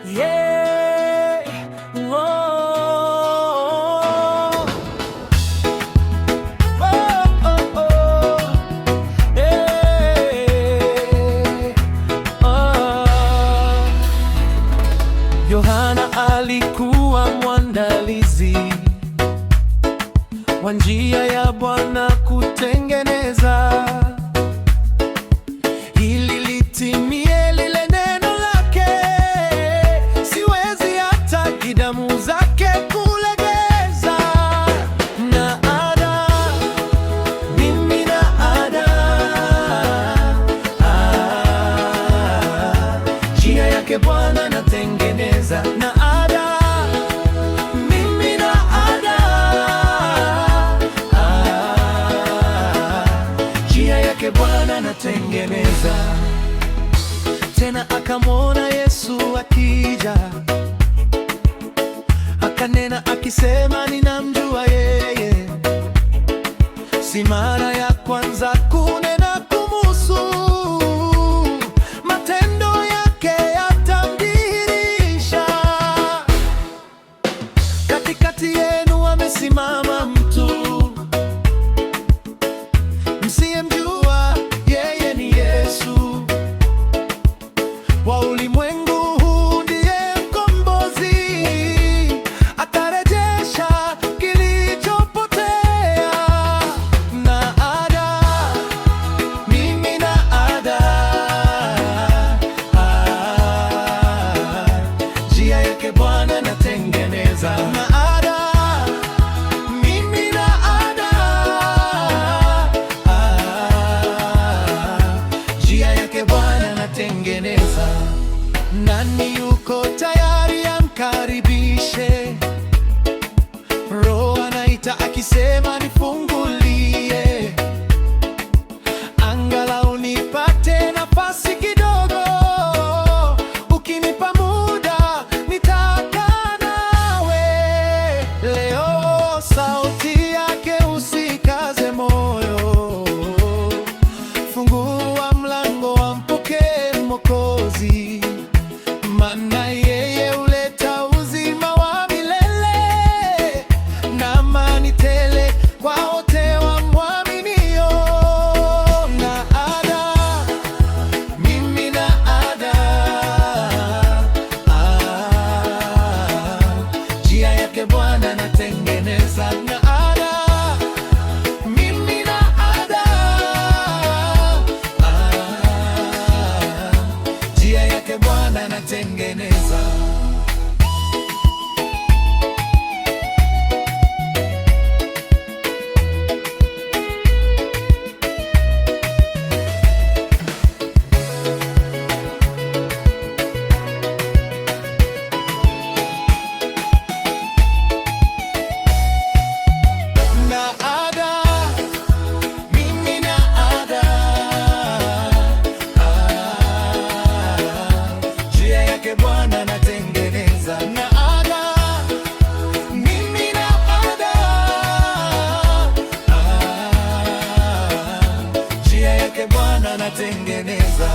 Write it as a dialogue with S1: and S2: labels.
S1: Yeah. Whoa. Oh, oh, oh. Yeah. Oh. Yohana alikuwa mwandalizi wa njia ya Bwana kutengeneza ili litimie lile neno lake. Siwezi hata damu zake kulegeza. Na ada mimi na ada njia yake Bwana natengeneza. Na ada mimi na ada njia yake Bwana natengeneza. Tena akamwona Yesu akija, akanena akisema, ninamjua yeye. Si mara ya kwanza kunena kumuhusu, matendo yake yatamdhihirisha. Katikati yenu amesimama mtu msiyemjua, yeye ni Yesu wa ulimwengu huu, ndiye mkombozi, atarejesha kilichopotea. Na ada mimi na ada njia yake Bwana natengeneza. Na ada mimi na ada njia yake Bwana natengeneza. Nani yuko tayari amkaribishe? Roho anaita akisema, nifungulie, angalau nipate nafasi kidogo. Ukinipa muda nitakaa nawe leo. Sauti yake usikaze moyo, fungua mlango, wampokee Mwokozi, maana yeye huleta uzima wa milele na amani tele kwa wote wamwaminio. Na ada mimi na ada njia yake Bwana natengeneza. Na ada mimi na ada njia yake Bwana natengeneza. Na ada mimi na ada njia yake Bwana natengeneza. Na ada mimi na ada njia yake Bwana natengeneza.